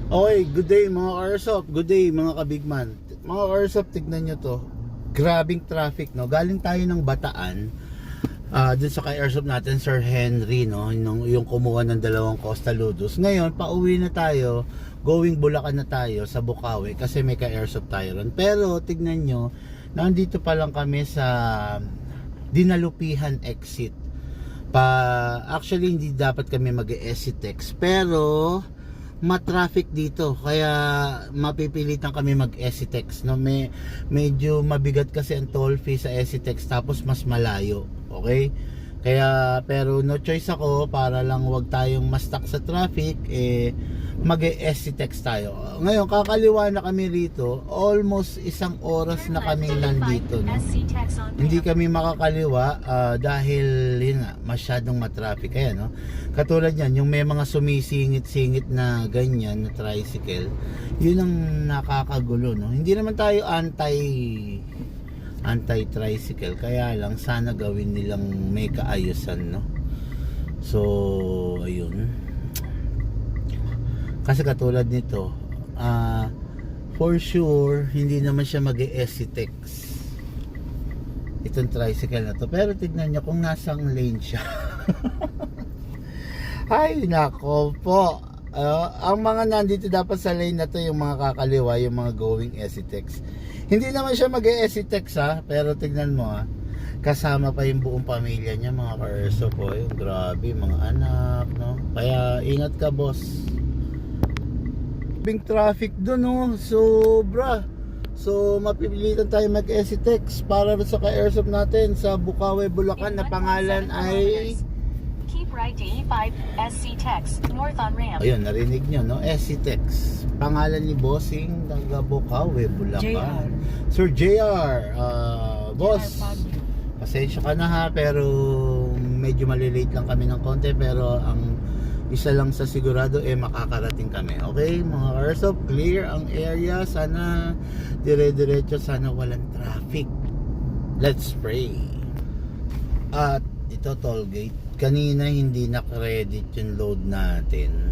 Okay, good day mga ka-airsoft. Good day mga ka-bigman. Mga ka-airsoft, tignan nyo to. Grabing traffic, no? Galing tayo ng Bataan. Dun sa ka-airsoft natin, Sir Henry, no? Yung kumuha ng dalawang Costa Ludos. Ngayon, pauwi na tayo. Going Bulacan na tayo sa Bukawi kasi may ka-airsoft tayo ron. Pero tignan nyo, nandito pa lang kami sa Dinalupihan exit. Actually, hindi dapat kami mag-exit pero ma-traffic dito kaya mapipilitan kami mag-exitex, no? Medyo mabigat kasi ang toll fee sa exitex tapos mas malayo, okay? Kaya pero no choice ako para lang wag tayong ma-stuck sa traffic, mag-exitex tayo. Ngayon kakaliwa na kami rito, almost isang oras na kami nandito, no? Hindi kami makakaliwa dahil yun nga, masyadong matraffic. Kaya no, katulad yan, yung may mga sumisingit-singit na ganyan na tricycle, yun ang nakakagulo, no? Hindi naman tayo anti-tricycle, kaya lang sana gawin nilang may kaayusan, no? So ayun, kasi katulad nito, for sure hindi naman siya mag-exitex itong tricycle na to, pero tignan nyo kung nasang lane siya. Ay nako po, ang mga nandito dapat sa lane na to yung mga kakaliwa, yung mga going exitex. Hindi naman siya mag-exitex pero tignan mo kasama pa yung buong pamilya niya, mga ka-airsoft po. Yung grabe, mga anak, no? Kaya ingat ka, boss. Bing traffic doon, no? Sobra. So mapipilitan tayo mag-exitex para sa ka-airsoft natin sa Bukawi, Bulacan na pangalan ay Keep right to E5 SC-Tex north on ramp. ayun, narinig nyo, no? exitex. Pangalan ni Bossing taga Bukawi, Bulacan. Sir JR, boss, pasensya ka na pero medyo malilate lang kami ng konti, pero ang isa lang sa sigurado makakarating kami. Okay, mga airsoft, clear ang area. Sana dire-diretso, sana walang traffic. Let's pray. At ito, toll gate. Kanina hindi na-credit yung load natin.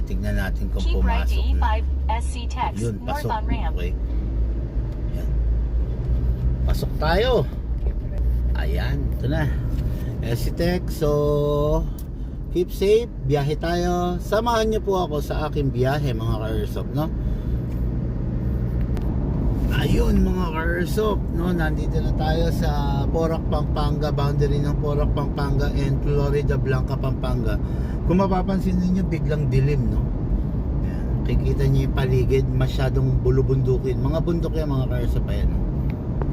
Tingnan natin kung Keep right to pumasok E5 na. SC-Tex Yun, north pasok. on ramp. Okay. Yan. Pasok tayo. Ayan, ito na. exitex. So keep safe, biyahe tayo. Samahan niyo po ako sa aking biyahe, mga ka-airsoft, no? Ayun, mga ka-airsoft, no? Nandito na tayo sa Porac, Pampanga, boundary ng Porac, Pampanga and Florida Blanca, Pampanga. Kung mapapansin niyo, biglang dilim, no? Ayan, kikita niyo yung paligid, masyadong bulubundukin. Mga bundok yan, mga ka-airsoft, ayan, no?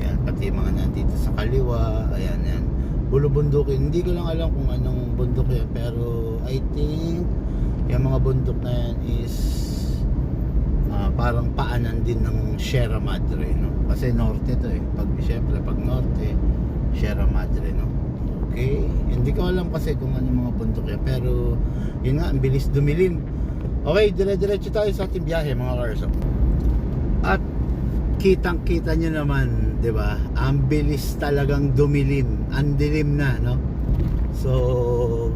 Ayan, pati mga nandito sa kaliwa, ayan, ayan. Bulubundukin, hindi ko lang alam kung anong bundok yan, pero I think yung mga bundok na yan is parang paanan din ng Sierra Madre, no? Kasi norte to syempre pag norte, Sierra Madre, no? Okay, hindi ko alam kasi kung anong mga bundok yan, pero yun nga, ang bilis dumilim. Okay, dire-diretso tayo sa ating biyahe, mga ka-airsoft. At kitang-kita nyo naman, 'di ba? Ang bilis talagang dumilim, ang dilim na, no? So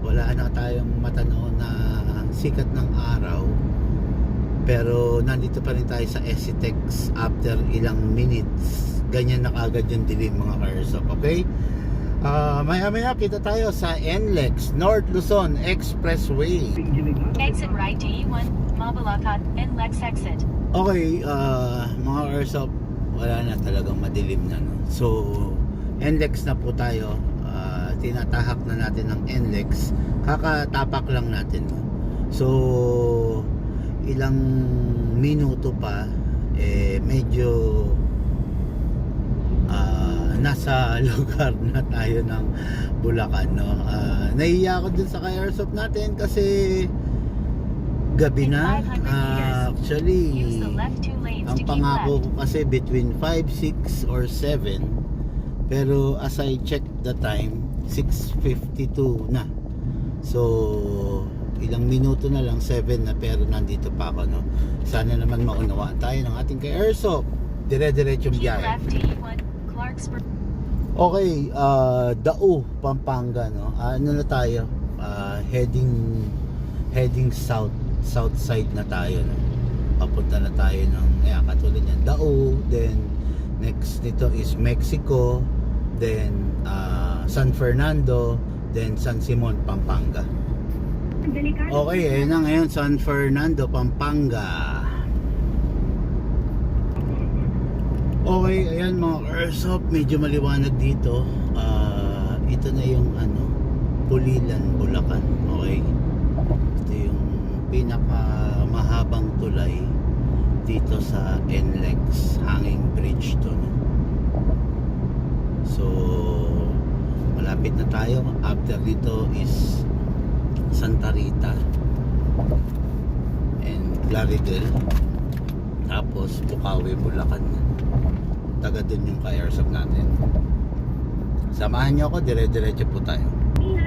wala na tayong matanaw na sikat ng araw. Pero nandito pa rin tayo sa exitex after ilang minutes. Ganyan na kaagad yung dilim, mga ka-airsoft, okay? Maya-maya kita tayo sa NLEX North Luzon Expressway. Exit right to E1 Mabalacat NLEX exit. Okay, mga airsoft, wala na talagang madilim na, no? So NLEX na po tayo. Tinatahak na natin ng NLEX. Kakatapak lang natin, no? So ilang minuto pa medyo nasa lugar na tayo ng Bulacan, no? Nahiya ako dun sa ka-airsoft natin kasi gabi na. Actually ang pangako ko kasi between 5, 6 or 7, pero as I check the time 6:52 na. So ilang minuto na lang, 7 na, pero nandito pa ako, no? Sana naman maunawaan tayo ng ating ka-airsoft. Dire-diretsong Keep biyahe. left to E1 Clarksburg. Okay, Dao, Pampanga, no? Ano na tayo? Heading south south side na tayo, no? Papunta na tayo ng katulad yan, Dao, then next nito is Mexico, then San Fernando, then San Simon, Pampanga. Okay, ayun na ngayon, San Fernando, Pampanga. Okay, ayan mga Airsoft, medyo maliwanag dito. Ito na yung Pulilan, Bulacan. Okay, ito yung pinaka mahabang tulay dito sa NLEX Hanging Bridge to, no? So malapit na tayo. After dito is Santa Rita and Claridel, tapos Bukawi, Bulacan. Taga dun yung ka-airsoft natin. Samahan nyo ako, dire-diretso po tayo.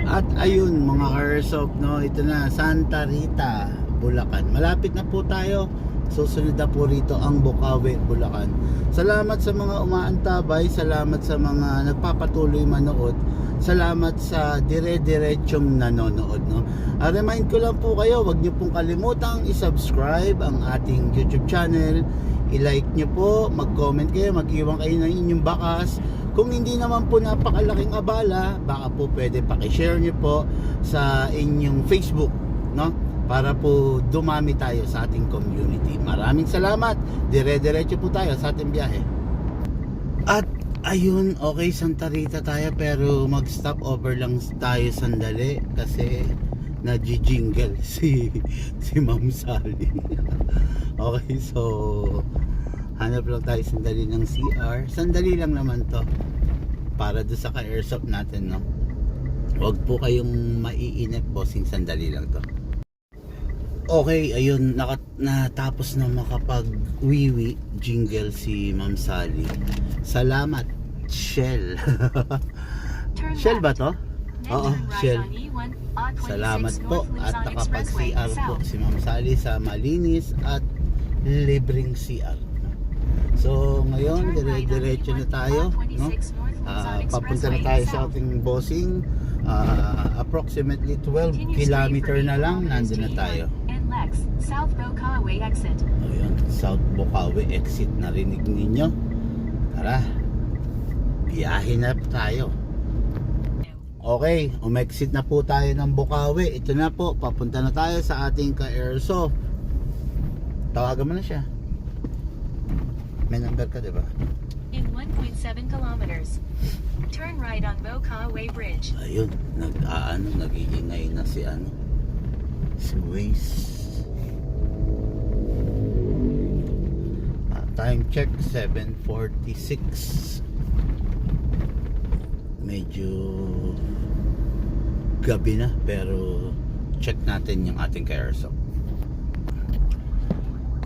At ayun mga airsoft, no, ito na Santa Rita, Bulacan. Malapit na po tayo. Susunod na po rito ang Bukawi, Bulacan. Salamat sa mga umaantabay, salamat sa mga nagpapatuloy manood, salamat sa dire-diretsong nanonood, no. Remind ko lang po kayo, wag niyo pong kalimutang i-subscribe ang ating YouTube channel. I-like nyo po, mag-comment kayo, mag-iwan kayo ng inyong bakas. Kung hindi naman po napakalaking abala, baka po pwede paki-share nyo po sa inyong Facebook, no? Para po dumami tayo sa ating community. Maraming salamat. Dire-diretso po tayo sa ating biyahe. At ayun, okay, Santa Rita tayo, pero mag-stop over lang tayo sandali kasi nag-jingle si Ma'am Sally. Okay, so hanap lang tayo sandali ng CR. Sandali lang naman to para doon sa ka-airsoft natin, no? Huwag po kayong maiinip, bossing, sandali lang to. Okay, ayun, natapos na makapag-wiwi jingle si Ma'am Sally. Salamat, Shell. Shell ba to? Oo, Shell. Salamat po at nakapag-CR po si Ma'am Sally sa malinis at libreng CR. So ngayon, dire-diretso na tayo, no? Papunta na tayo sa ating bossing. Approximately 12 kilometer na lang, nandun na tayo. South Bukawi exit. Ayun, South Bukawi exit, narinig ninyo. Tara, biyahe na tayo. Okay, umexit na po tayo ng Bukawi. Ito na po, papunta na tayo sa ating ka-airsoft. Tawagan mo na siya. May number ka, diba? In 1.7 kilometers, turn right on Bukawi Bridge. Ayun, nag-iingay na si Waze. Time check 7:46. Medyo gabi na, pero check natin yung ating ka-airsoft.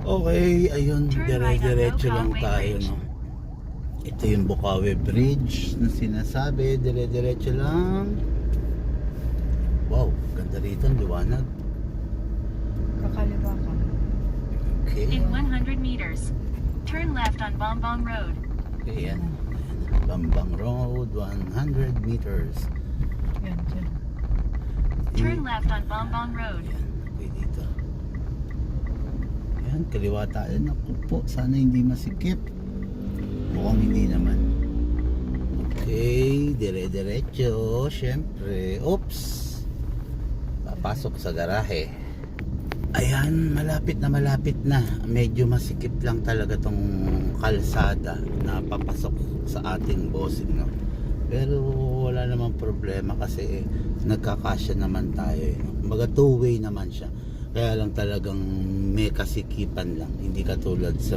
Okay, ayun, dire-diretso lang tayo, no. Ito yung Bukawi Bridge na sinasabi, dire-diretso lang. Wow, ganda rito, ang liwanag. Kakaliwa ka. Okay. In 100 meters, turn left on Bombong Road. Okay, yan. Bambang Road, 100 meters. Yan, dyan. Turn left on Bombong Road. Yan, okay, dito. Yan, kaliwa tayo. Naku po, sana hindi masikip. Mukhang hindi naman. Okay, dire-diretso. Syempre, oops, papasok sa garahe. Ayan, malapit na. Medyo masikip lang talaga tong kalsada na papasok sa ating bossing, no? Pero wala namang problema kasi nagkakasya naman tayo, no? Kumbaga two-way naman siya. Kaya lang talagang may kasikipan lang. Hindi katulad sa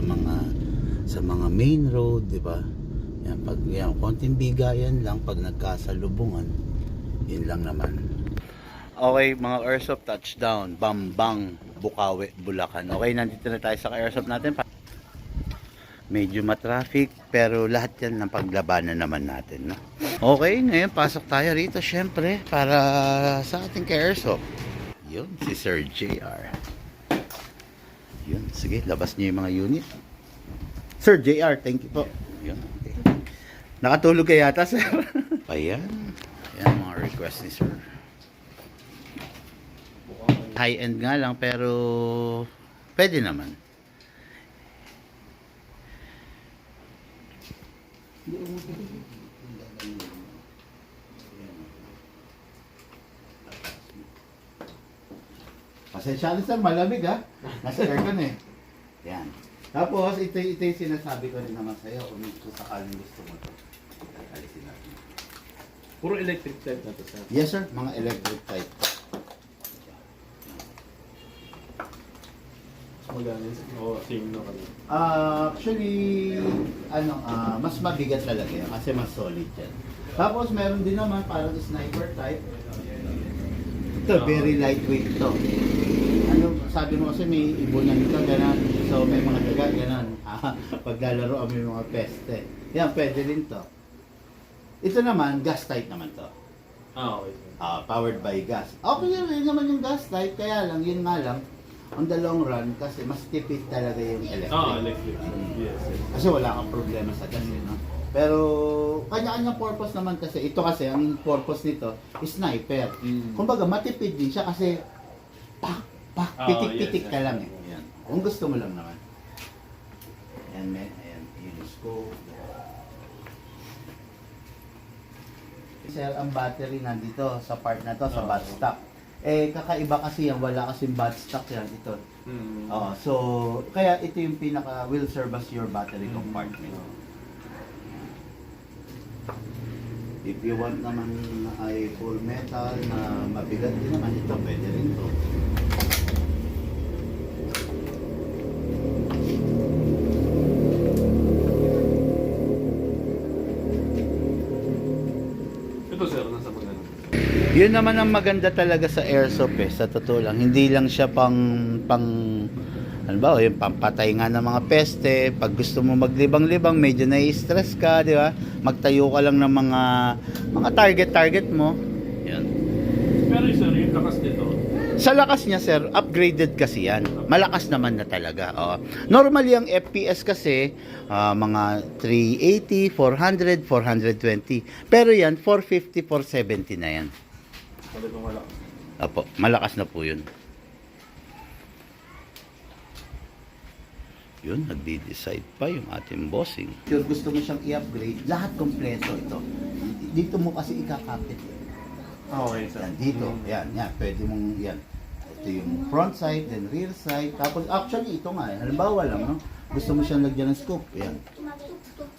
mga main road, di ba? Yan, pag yan, konting bigayan lang pag nagkasalubungan, yun lang naman. Okay, mga airsoft, touchdown, Bambang, Bukawi, Bulacan. Okay, nandito na tayo sa airsoft natin. Medyo matraffic, pero lahat yan ng paglabanan naman natin, no? Okay, ngayon pasok tayo rito, syempre, para sa ating airsoft. Yun, si Sir JR. Yun, sige, labas niyo yung mga unit. Sir JR, thank you po. Yun, okay. Nakatulog ka yata, sir. Ayan, ayan mga request ni sir. High-end nga lang, pero pwede naman. Pasensya na sir, malamig ha. Nasa aircon eh. Yan. Tapos, ito yung sinasabi ko rin naman sa'yo kung sakaling gusto mo ito. Alisin natin. Puro electric type na to, sir. Yes sir, mga electric type. Magana yun. Oo, same na kami. Actually, mas mabigat talaga yan kasi mas solid yan. Tapos meron din naman parang sniper type. Ito, very lightweight to. Sabi mo kasi may ibunan ka, gano'n. So may mga daga, gano'n. Paglalaro mo yung mga peste. Yan, pwede rin to. Ito naman, gas type naman to. Okay, sir. Powered by gas. Okay rin naman yung gas type, kaya lang, yun nga lang, on the long run, kasi mas tipid talaga yung electric. Electric. Yes, yes. Kasi wala kang problema sa gas, no? Pero, kanya-kanyang purpose naman kasi. Ito kasi, ang purpose nito, is sniper. Kumbaga, matipid din siya kasi, pitik-pitik yes, ka lang eh. Yan. Kung gusto mo lang naman. Ayan, ayan, yung scope. Sir, ang battery nandito sa part na to, sa bat stock. Eh, kakaiba kasi yan, wala kasing bat stock yan, ito. So, kaya ito yung pinaka, will serve as your battery compartment. If you want naman ay full metal na mabigat din naman, ito pwede rin to. Ito, sir, nasa magana. Yun naman ang maganda talaga sa airsoft eh, sa totoo lang. Hindi lang siya pang ano ba, yung pampatay nga ng mga peste. Pag gusto mo maglibang-libang, medyo nai-stress ka, di ba? Magtayo ka lang ng mga target mo. Yan. Pero sir, yung lakas nito. Sa lakas niya, sir, upgraded kasi yan. Malakas naman na talaga. Normally, ang FPS kasi, mga 380, 400, 420. Pero yan, 450, 470 na yan. Talagang malakas. Opo, malakas na po yun. Yun, nagdi-decide pa yung ating bossing. Kung gusto mo siyang i-upgrade, lahat kompleto ito. Dito mo kasi ikakapit. Okay, sir. Yan, dito. Yan. Pwede mong, yan. Ito yung front side, then rear side. Tapos, actually, ito nga eh. Halimbawa lang, no? Gusto mo siyang lagyan ng scope. Yan.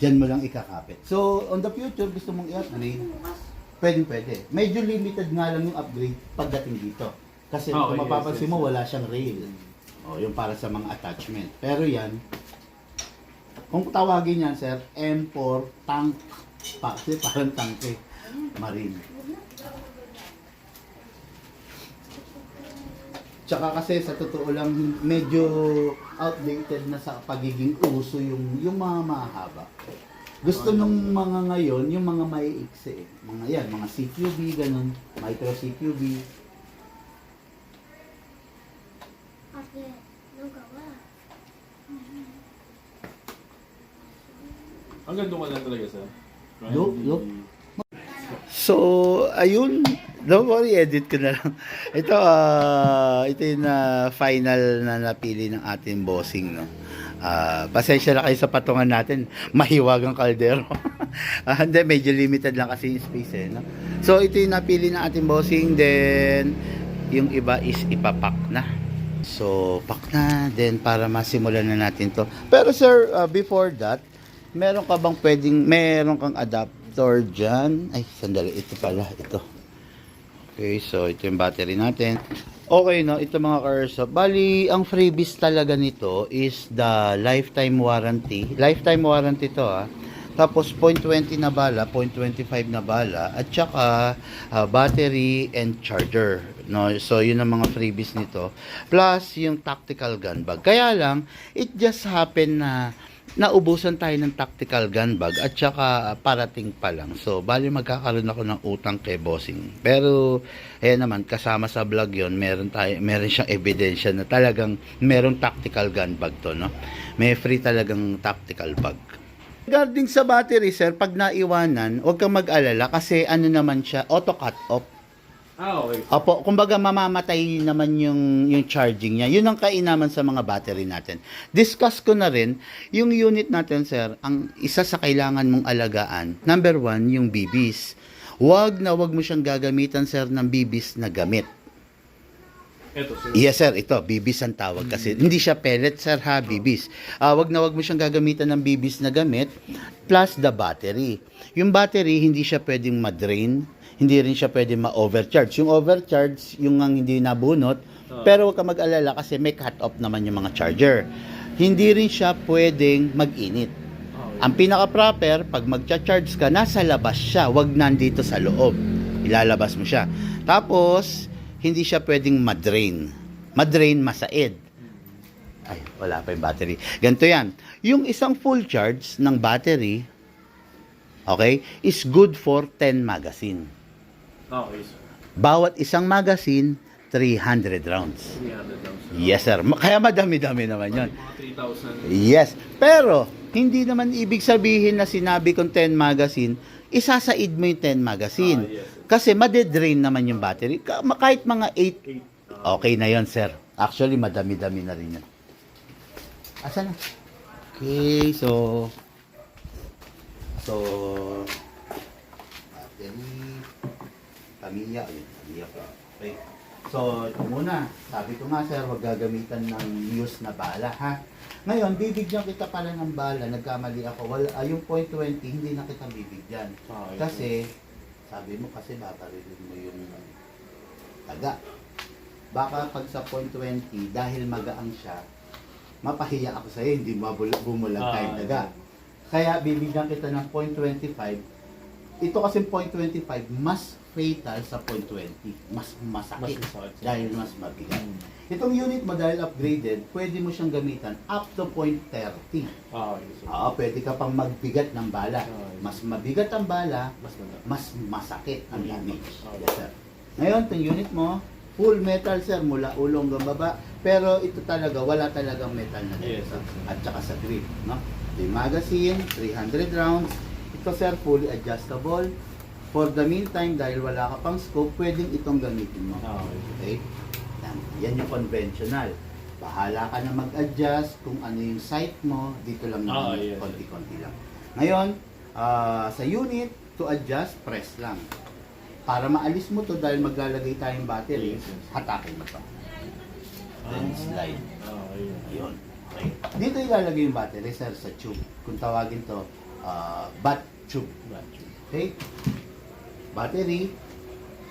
Diyan mo lang ikakapit. So, on the future, gusto mong i-upgrade, pwede. Medyo limited nga lang yung upgrade pagdating dito. Kasi kung mapapansin mo, wala siyang rail. Yung para sa mga attachment. Pero yan, kung tawagin yan, sir, M4 tank pack. Parang tank eh. Marine. Tsaka kasi sa totoo lang, medyo outdated na sa pagiging uso yung mga mahaba. Gusto nung mga ngayon, yung mga maiiksi eh. Mga CQB, ganun. Micro CQB. Hanggang doon ka lang talaga, sir. Look. So, ayun. Don't worry, edit ko na lang. Ito yung final na napili ng ating bossing, no? Pasensya na kayo sa patungan natin. Mahiwag ang kaldero. Hindi, medyo limited lang kasi yung space, eh, no? So, ito yung napili ng ating bossing. Then, yung iba is ipapack na. So, pack na. Then, para masimulan na natin to. Pero, sir, before that, meron kang adapter dyan. Ay, sandali. Ito pala. Ito. Okay, so ito yung battery natin. Okay, no? Ito mga ka-airsoft. Bali, ang freebies talaga nito is the lifetime warranty. Lifetime warranty to, ha. Tapos, 0.20 na bala, 0.25 na bala, at saka battery and charger. No? So, yun ang mga freebies nito. Plus, yung tactical gun bag. Kaya lang, it just happened na naubusan tayo ng tactical gun bag at saka parating pa lang. So, bali magkakaroon ako ng utang kay bossing. Pero, ayan naman, kasama sa vlog yon, meron siyang ebidensya na talagang merong tactical gun bag to, no? May free talagang tactical bag. Regarding sa battery, sir, pag naiwanan, huwag kang mag-alala kasi ano naman siya, auto cut off. Okay. Opo, kumbaga mamamatay naman yung charging niya. Yun ang kainaman sa mga battery natin. Discuss ko na rin, yung unit natin, sir, ang isa sa kailangan mong alagaan, number 1, yung BBs. Wag mo siyang gagamitan, sir, ng BBs na gamit. Ito, sir. Yes, sir, ito, BBs ang tawag kasi. Hindi siya pellet, sir, ha, BBs. Wag mo siyang gagamitan ng BBs na gamit, plus the battery. Yung battery, hindi siya pwedeng ma-drain, hindi rin siya pwedeng ma-overcharge. Yung overcharge, yung ang hindi nabunot, pero huwag ka mag-alala kasi may cut-off naman yung mga charger. Hindi rin siya pwedeng mag-init. Okay. Ang pinaka-proper, pag mag-charge ka, nasa labas siya, wag nandito sa loob. Ilalabas mo siya. Tapos, hindi siya pwedeng ma-drain. Ma-drain, masaid. Ay, wala pa yung battery. Ganito yan. Yung isang full charge ng battery, okay, is good for 10 magazine. Okay, sir. Bawat isang magazine, 300 rounds. 300 lang, sir. Yes, sir. Kaya madami-dami naman yun. Mga 3,000. Yes. Pero, hindi naman ibig sabihin na sinabi kong 10 magazine, isasaid mo yung 10 magazine. Yes, sir. Kasi madedrain naman yung battery. Kahit mga 8, 8. okay na yon, sir. Actually, madami-dami na rin yan. Asa na? Okay, so, battery, pamilya, ayun, pamilya pa. Okay. So, ito muna. Sabi ko nga, sir, huwag gagamitan ng used na bala, ha? Ngayon, bibigyan kita pala ng bala. Nagkamali ako. Yung .20, hindi na kita bibigyan. Okay. Kasi, sabi mo kasi babarilin mo yung taga. Baka pag sa .20, dahil magaang siya, mapahiya ako sa'yo, hindi bumulag tayong taga. Kaya bibigyan kita ng .25. Ito kasi .25, mas fatal sa .20. Mas masakit. Mas masakit. Dahil mas mabigat. Itong unit mo dahil upgraded, pwede mo siyang gamitan up to .30. Okay, sir. Pwede ka pang magbigat ng bala. Okay. Mas mabigat ang bala, Mas maganda. mas masakit ang damage. Okay. Yes, sir. Ngayon, itong unit mo, full metal, sir, mula ulo hanggang baba. Pero ito talaga, wala talagang metal na Yes, dito. sir. At saka sa grip. No? Yung magazine, 300 rounds. Ito, sir, fully adjustable. For the meantime, dahil wala ka pang scope, pwedeng itong gamitin mo. Okay. Okay? Yan yung conventional. Bahala ka na mag-adjust kung ano yung sight mo. Dito lang naman, yes. konti-konti lang. Ngayon, sa unit, to adjust, press lang. Para maalis mo to dahil maglalagay tayong battery, Yes, yes. hatakin mo to. Then slide. Okay. Ayun. Okay. Dito ilalagay yung battery, sir, sa tube. Kung tawagin to, bat tube. Okay? Battery,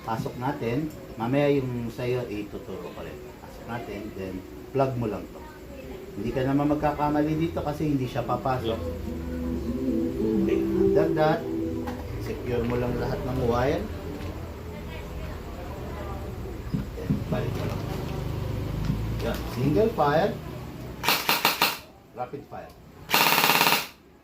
pasok natin. Mamaya yung sa'yo, ituturo ko rin. Pasok natin, then plug mo lang to. Hindi ka naman magkakamali dito kasi hindi siya papasok. Okay, after that, secure mo lang lahat ng wire. Then, balik mo lang. Yan, single fire, rapid fire.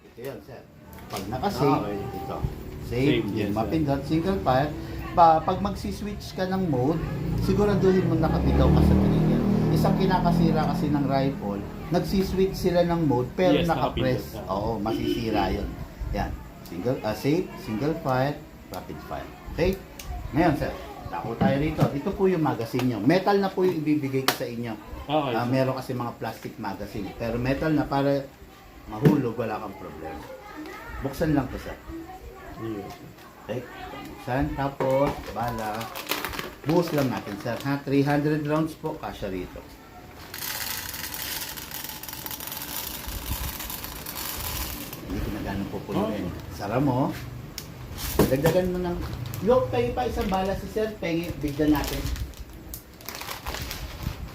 Ito yan, sir. Pag nakasave, Okay. ito. Save, Save, then yes, mapindot, single fire. Pag magsi-switch ka ng mode, siguraduhin mo nakabitaw ka sa trigger. Isang kinakasira kasi ng rifle, nagsi-switch sila ng mode pero Yes, naka-press. nakapindot. Oo, masisira yun. Yan. Save, single fire, rapid fire. Okay? Ngayon, sir, dako tayo rito. Ito po yung magazine nyo. Metal na po yung ibibigay ko sa inyo. Okay. Meron kasi mga plastic magazine. Pero metal na para mahulog, wala kang problema. Buksan lang to, sir. Yes. Okay? Buksan. Tapos, bala. Buhos lang natin, sir. Ha? 300 rounds po, kasya rito. Hindi ko na ganun pupunuin. Sara mo. Dagdagan mo ng... Look, pengi pa isang bala si sir. Pengi, bigyan natin.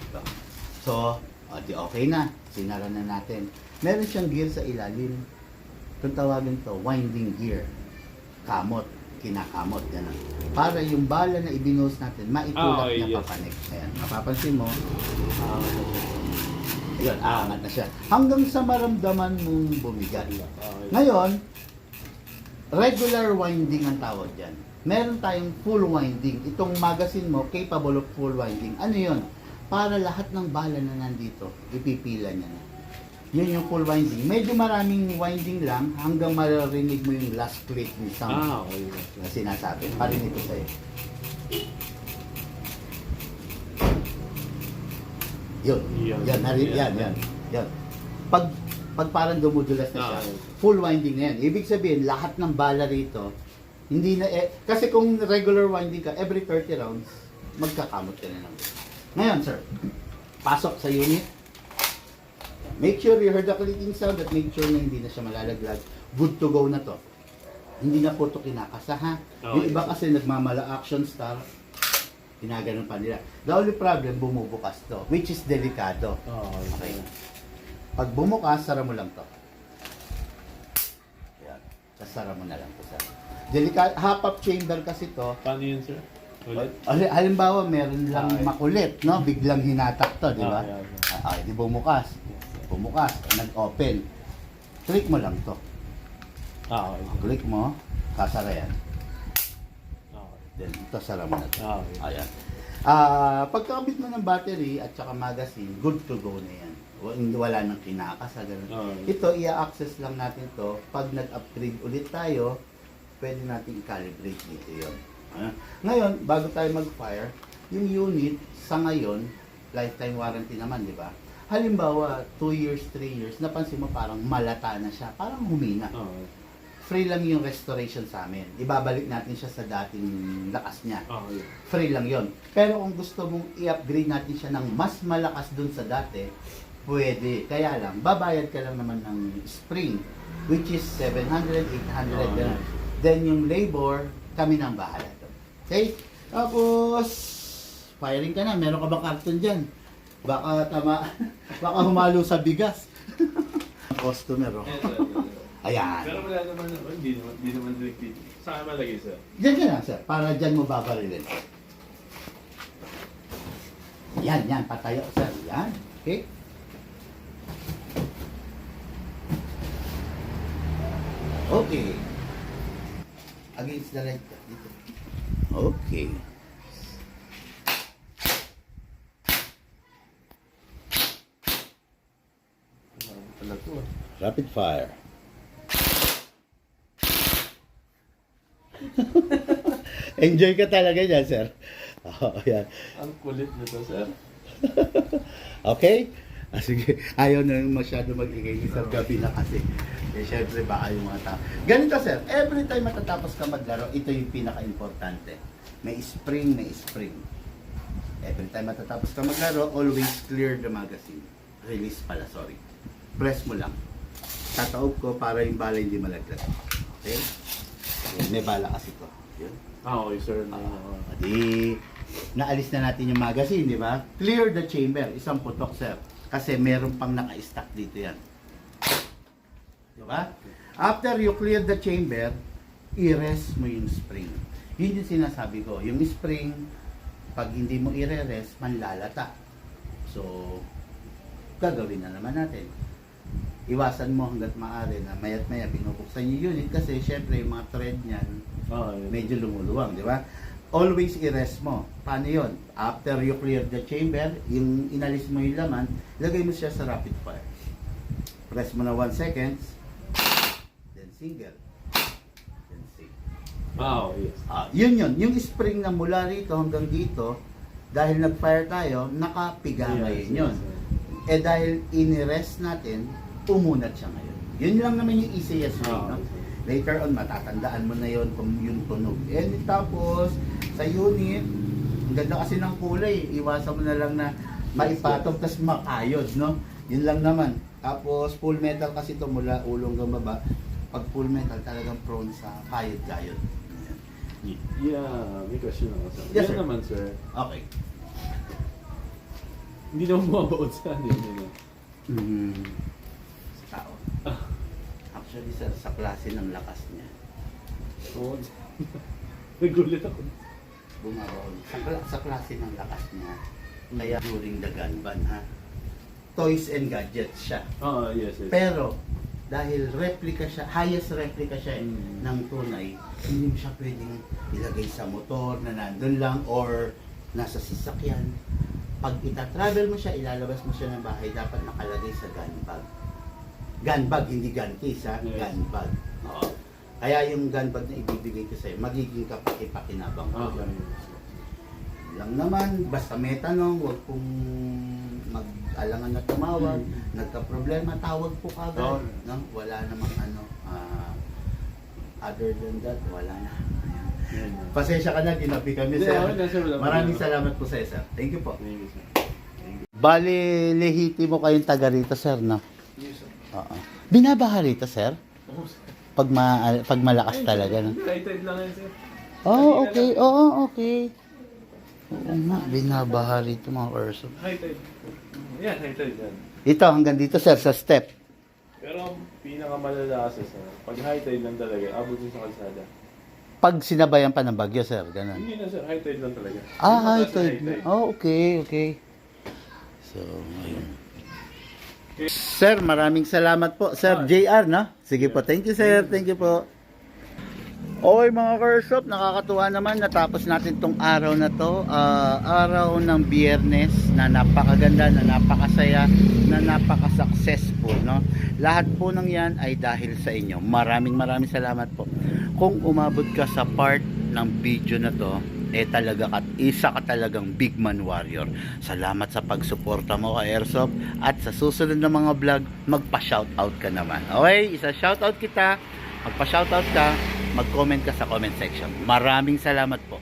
Ito. So, di okay na. Sinara na natin. Meron siyang gear sa ilalim. Kung tawagin to, winding gear. Kamot. Kinakamot. Ganun. Para yung bala na ibinuhos natin, maitulak Okay, niya yes. papanik. Ayan. Mapapansin mo, ayun, aangat na siya. Hanggang sa maramdaman mong bumigat. Okay. Ngayon, regular winding ang tawag dyan. Meron tayong full winding. Itong magazine mo, capable of full winding. Ano yun? Para lahat ng bala na nandito, ipipila niya na. Yun yung full winding. Medyo maraming winding lang hanggang maririnig mo yung last click ni sound. Okay. Na sinasabi. Parinig ko sa'yo. Yun. Yun. Yan, yan. Yan. Pag parang dumudulas na siya, Ah. full winding na yan. Ibig sabihin, lahat ng bala rito, hindi na kasi kung regular winding ka, every 30 rounds, magkakamot ka na lang. Ngayon, sir, pasok sa unit. Make sure you heard the clicking sound at make sure na hindi na siya malalaglag. Good to go na to. Hindi na po ito kinakasa, ha? Yung iba kasi nagmamala action star, ginaganon pa nila. The only problem, bumubukas to, which is delikado. Okay. Pag bumukas, sara mo lang to. Ayan. Tapos sara mo na lang to, sir. Half-up chamber kasi to. Paano yun, sir? Ulit? Halimbawa, meron lang Okay. makulit, no? Biglang hinatak to, di ba? Yeah. Di bumukas. Bumukas, nag-open. Click mo lang to. Okay. Click mo, sasara yan. Okay. Then, ito, sara mo na to. Okay. Ayan. Pagkakabit mo ng battery at saka magazine, good to go na yan. Wala nang kinakasa, ganun. Okay. Ito, i-access lang natin to. Pag nag-upgrade ulit tayo, pwede natin i-calibrate dito yun. Ngayon, bago tayo mag-fire, yung unit, sa ngayon, lifetime warranty naman, di ba? Halimbawa, 2 years, 3 years, napansin mo parang malata na siya, parang humina. Okay. Free lang yung restoration sa amin. Ibabalik natin siya sa dating lakas niya. Okay. Free lang yon. Pero kung gusto mong i-upgrade natin siya ng mas malakas dun sa dati, pwede. Kaya lang, babayad ka lang naman ng spring, which is 700, 800. Okay. Then yung labor, kami nang bahala doon. Okay? Tapos, firing ka na. Meron ka ba karton dyan? Baka baka humalo sa bigas. Customer, oh. Ayan. Pero wala naman, hindi naman repeat. Saan malagay, sir? Diyan ka na, sir. Para dyan mo babarilin. Yan, patayo, sir. Yan. Okay? Okay. Against the light. Dito. Okay. Pala to, ah. Rapid fire. Enjoy ka talaga dyan, sir. Oh, yan. Ang kulit nito, sir. Okay? Sige, ayaw na masyado mag-ingay sa gabi na kasi. Eh, syempre baka yung mga tao. Ganito, sir. Every time matatapos ka maglaro, ito yung pinaka-importante. May spring. Every time matatapos ka maglaro, always clear the magazine. Release pala, sorry. Press mo lang. Tataob ko para yung bala hindi malaglag. Okay? Yan, may bala kasi to. Yun. Okay, sir. Di, naalis na natin yung magazine, di ba? Clear the chamber. Isang putok, sir. Kasi meron pang naka-stack dito yan. Di ba? After you clear the chamber, i-rest mo yung spring. Yun yung sinasabi ko. Yung spring, pag hindi mo i-rest, manlalata. So, gagawin na naman natin. Iwasan mo hanggat maaari na maya't maya binubuksan yung unit kasi syempre yung mga thread niyan medyo lumuluwang, di ba? Always i-rest mo. Paano yun? After you clear the chamber, yung inalis mo yung laman, lagay mo siya sa rapid fire. Press mo na 1 second, then single, then single. Yes. Yun. Yung spring na mula rito hanggang dito, dahil nag-fire tayo, nakapiga ngayon yun. Eh dahil in-rest natin, umunat siya ngayon. Yun lang naman yung easiest way, no? Later on, matatandaan mo na yun kung yung tunog. And tapos, sa unit, ang ganda kasi ng kulay. Iwasan mo na lang na maipatong, tas makayod, no? Yun lang naman. Tapos, full metal kasi ito mula ulong hanggang baba. Pag full metal, talagang prone sa kayod-kayod. Yeah, may question ako, sir. Yes, Yan sir. naman, sir. Okay. Hindi naman bumabaon sa ano yun. Sa tao. Actually, sir, sa klase ng lakas niya. Oo. Nagulit ako. Bumabaon. Sa klase ng lakas niya. Kaya during the gun ban, ha? Toys and gadgets siya. Yes. Pero, dahil replica siya, highest replica siya ng tunay, hindi mo siya pwedeng ilagay sa motor na nandun lang or nasa sasakyan. Pag ita-travel mo siya, ilalabas mo siya ng bahay, dapat nakalagay sa gun bag. Gun bag, hindi gun case, ha? Yes. Gun bag. Oo. Kaya yung gun bag na ibibigay ko sa'yo, magiging kapaki-pakinabang ko. Okay. Lang naman, basta may tanong, huwag kong alangan na tumawag, nagka-problema, tawag po Oo. kagad. No? Wala namang ano, other than that, wala na. Ayan. Yan. Pasensya ka na, ginabi kami, Hindi, sir. okay na, sir. Wala Maraming problema. salamat po sa sir. Thank you po. Thank you, sir. Bali, lehiti mo kayong taga rito, sir, no? Yes, sir. Oo. Binabaha rito, sir? Oo, sir. Pag malakas talaga, no? Right lang yan, sir. Oh, okay. Oo, okay. Oo nga, binabaha rito mga person. High tide. Yan, high tide yan. Ito, hanggang dito, sir, sa step. Pero ang pinakamalala kasi, sir, pag high tide lang talaga, abot yun sa kalsada. Pag sinabayan pa ng bagyo, sir, ganun. Hindi na, sir. High tide lang talaga. Ah, Mataas na high tide. Oh, okay, okay. So, ayun. Sir, maraming salamat po. Sir, JR, no? Sige po, thank you, sir. Thank you po. Okay mga Kersop, nakakatuwa naman natapos natin tong araw na to, araw ng Biyernes na napakaganda, na napakasaya, na napaka-successful, no? Lahat po ng yan ay dahil sa inyo. Maraming salamat po. Kung umabot ka sa part ng video na to, isa ka talagang big man warrior. Salamat sa pagsuporta mo kay Airsoft, at sa susunod na mga vlog, magpa-shoutout ka naman. Okay, isa-shoutout kita, magpa-shoutout ka, mag-comment ka sa comment section. Maraming salamat po.